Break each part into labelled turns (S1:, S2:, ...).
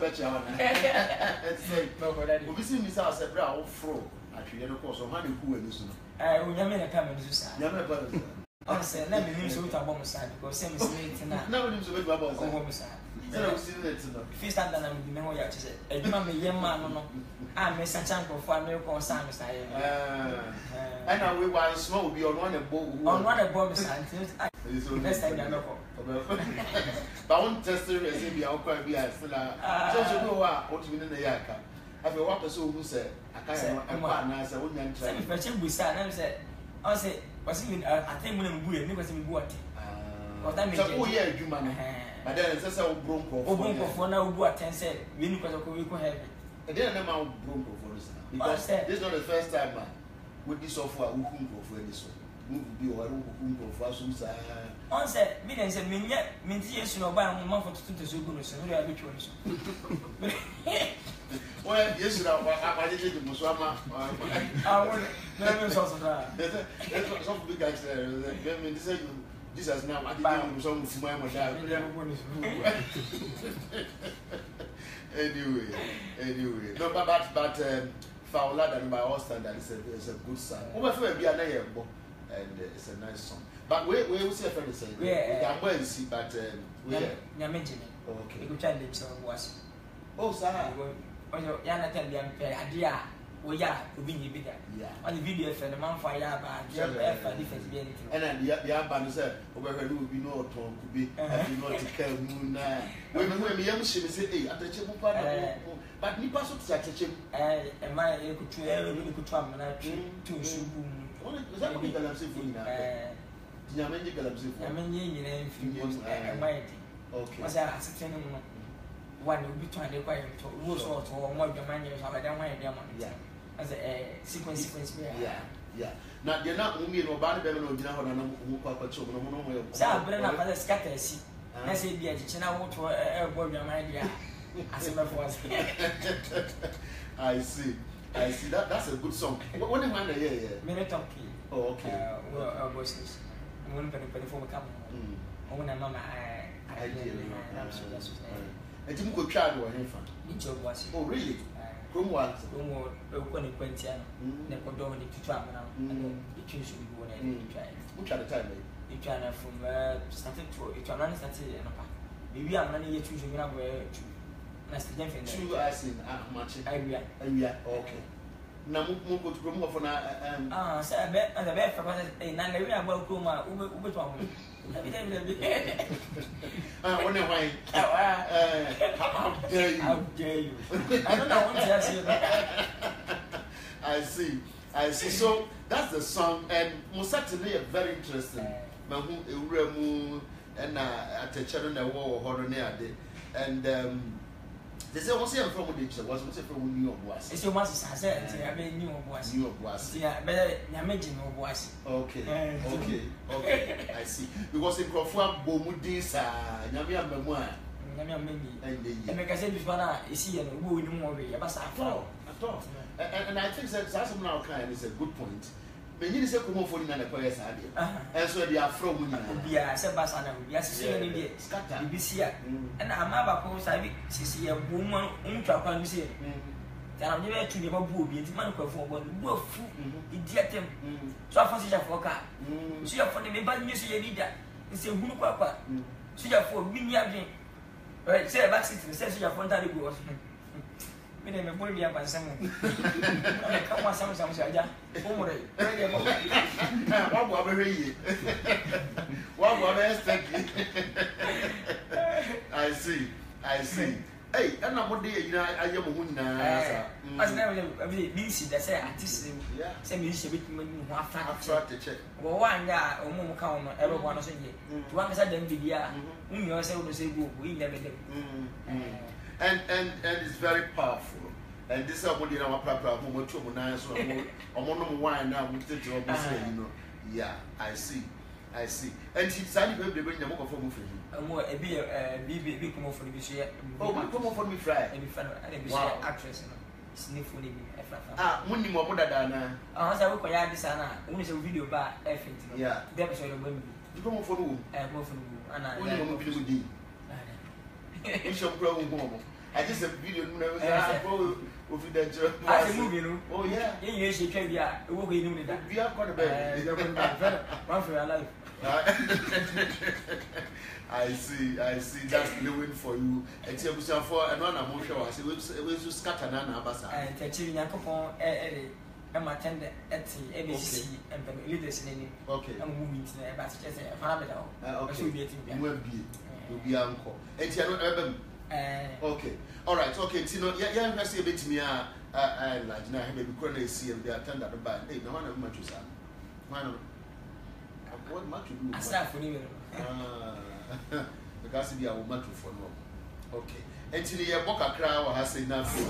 S1: bet you on. Say, we see Miss House at Brow Fro. Actually, of course, on money who is.
S2: We have made a comment to say. I say, let me use what I want to say because same is late now.
S1: No one is with Bubbles.
S2: If you stand there and you know what you say, a mamma, young man, I miss a chunk of 1 milk on Sam.
S1: I know we want small be on one
S2: a bomb scientist. Next time I know.
S1: But I won't test the recipe. I'll quite be as so go out what you in the yaka. Have a walk so who said, I can't answer when you're trying to fetch him with Sam. I said, I think when we never see what. That means, oh, yeah, you man. But then it's a bronco for now. What 10 said, we knew because we could have it. And then I'm out bronco for us because this is not the first time with this software who can go for this one. Be or who go for some side. On said, millions and million means yes, no, by a month for 2 to goodness, and we are rituals. Well, yes, I did it to Musama. I want to also that. Some big guys there. This has now I some smile anyway. No, but Fowler than by all standards is a good song. Over be another and it's a nice song. But we will see a friend say, yeah, I'm going to see, but we are mentioning. Okay, you could tell them some was. Oh, sir, Yana tell them, idea. We are being bigger. Yeah. On the video for the man for Yaba, different being. And then the Yaban said, over there will be no tongue to be, if you not to kill moon. When we young she say, at the chip, but me pass up such a chip. And my could try to shoot. What is that? We can see for now. Yamani Galamsi, Yamani, okay. Was I ascertain one will be trying to acquire to rules or more the money of our diamond. Yeah. As a sequence, yeah. Now, you're not only about the Beverly General and Papa Children. Sam, but I'm a scatter. I say, the education I want to a boy, your idea. As a was. I see. That's a good song. What do you mind? Yeah. Minute of key. Oh, okay. Well, voices. I'm going to pay for a couple. Oh, when I'm mamma, I did. I didn't go try to him. Oh, really? One, when it went here, never don't need to travel now, and the choose to be born and try. Which at the time, you try from starting to it, I'm not starting. Maybe I'm running yet choosing up where to. True, I see. Much. Okay. Now, move to promote for now. So I bet and the best for a nine about Kuma, I wonder why. How dare you? How dare you? I don't know what to ask you. I see. So that's the song, and most certainly a very interesting. Mahu Uremu and at the channel the war horror near and they say, what's your from the was from New York was? It's your master, I said, I mean, New York was. Yeah, better imagine was. Okay. I see. Because in Crawford, Bomudis, Yamia Memoir, and like I said, before now, is here and woo no more. At all. And I think that's now kind is a good point. But you say come for in the choirs idea. And so they are from Bia, Sebasana, yes, scatter, Bisia, and I'm about to say, see a woman, Untrapan, say, I'm never to never booby, it's man for one wolf, idiot him. So I fancy for car. See a funny, but you see a leader, it's a woman papa. See a for winning. Right, say a vaccine, says your phone that was. We never put me up on someone. Come on, some Saja. What will I What will I expect? I see. Hey, I'm not what day you know. I am a woman. I never busy. That's it. Artist, same music with me. After the check. Well, one guy, or more count, everyone was in here. To one side, then video. You know, I say, we never did. And it's very powerful. And this is what you know, proper moment to nice or wine now with the job. Yeah, I see. And she decided to bring the more for moving. A big come for the year. Oh, come for me, fry. And actress. Sniffing Munni more than I require this. Only a video by everything. Yeah, there was a women. You come for whom? And more from you. And I will be with you. You shall grow home. I just a video no we
S2: movie no.
S1: Oh yeah.
S2: You should try bia. We go in with that.
S1: We are quite a bit.
S2: One for your life.
S1: I see. That's the win for you. And so for another motion, I say we scatter na abasa.
S2: And teaching Yakopon I'm attending at ABC and leaders in
S1: okay.
S2: I'm moving to the bus. Just a parameter.
S1: Okay. Will be uncle. And you know, okay. All right. Okay. You know, yeah, I say a bit to me. I like now. Maybe Corner see and they attend at the bar. Hey, no one of much is man. What much you do?
S2: I start for you.
S1: Because we are much for no. Okay. Until you walk a crowd or has say nothing.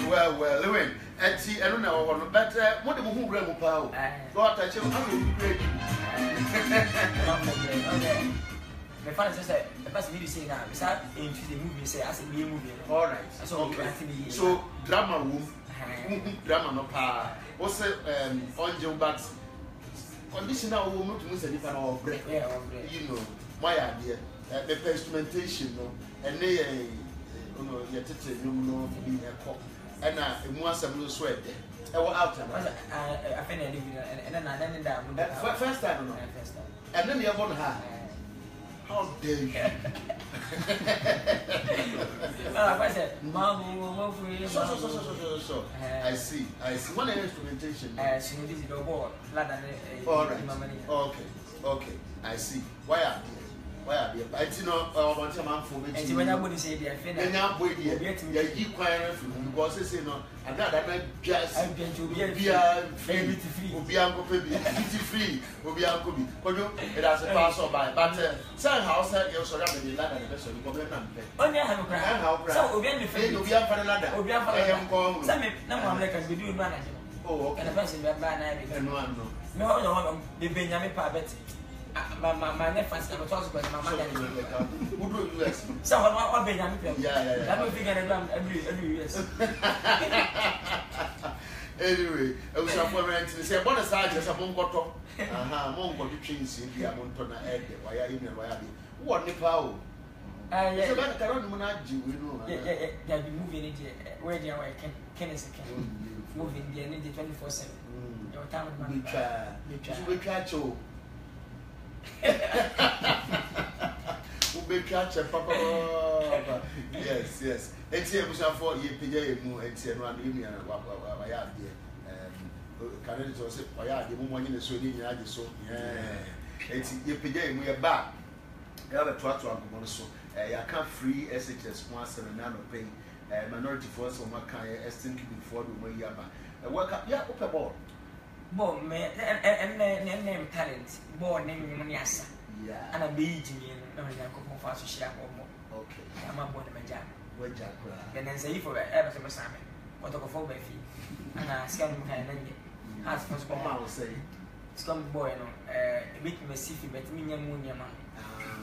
S1: Well, Lewin, and see, I don't know, but what do you grab a power? Go out, I shall have you great.
S2: Okay. My father said, the person need to say now, besides into the movie, say, as a new movie.
S1: All right. So, drama room, drama no power. What's it, on Joe Bats? Conditional woman to miss a different of break. You know, my idea, the instrumentation, and they, you're teaching you know to be a cop. And I want some sweat. I was out.
S2: I find it, and then I landed down.
S1: First time, and then you're going to have. How dare you?
S2: I said, Mom,
S1: so. I see. One instrumentation. All right. Okay. I see. Why are you? Why you? I don't know. One time I'm for me.
S2: And when I would say, "Dear,
S1: then I'm waiting. You keep quiet because they say no. And that just
S2: I'm going to be
S1: free. Will be uncle free. Will be uncle be. It has a pass or by. But somehow, you're surrounded with land and the vessel. You come
S2: only I have a cry. How so? We'll be on the free. You'll be up for the ladder. We'll be up for the ladder. Some number of records we do manage.
S1: Oh,
S2: and the person that ban I no, the Benjamin Pabet. My nephews never talks about my mother.
S1: Who do you ask?
S2: Someone will be young.
S1: Yeah.
S2: That will figure it out every year.
S1: Anyway, I was up for rent to say, what is that? Just a mongo. Mongo trains in the Amontona egg. Why are you why are you? What the power? Yeah, but I don't know. Yeah,
S2: be moving it where they are. Kenneth moving the energy 24/7. Your time
S1: we try to. we catch a papa. Yes, yes. It's here, for ye PJ, and Tiano and Indian, why are there? Canada was it, why are the woman in the Sweden? I just saw, it's ye PJ, we are back. The other twat one, so I can't free SHS 179 pay. Minority force on my kind, estimate before the way Yaba. Work up, yeah, up a ball.
S2: Born me and name talent, born name Maniasa.
S1: Yeah,
S2: and a beach in Uncle Fast share or
S1: okay.
S2: I'm a born a major.
S1: Where Jack,
S2: And then say for ever so much. What of a phone fee? And I scan my name. As for small, I will say, Scum boy, a bit messy, but me and Munia man.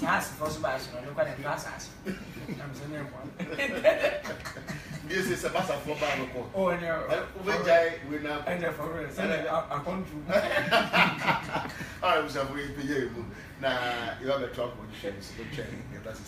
S2: Has first bash, look at the glass ass. I'm the name one.
S1: This is a master for Bible.
S2: Oh, no,
S1: we now
S2: and for us. And I come to.
S1: I was a way to you. Now, you have a talk with Shanks, good training, that's a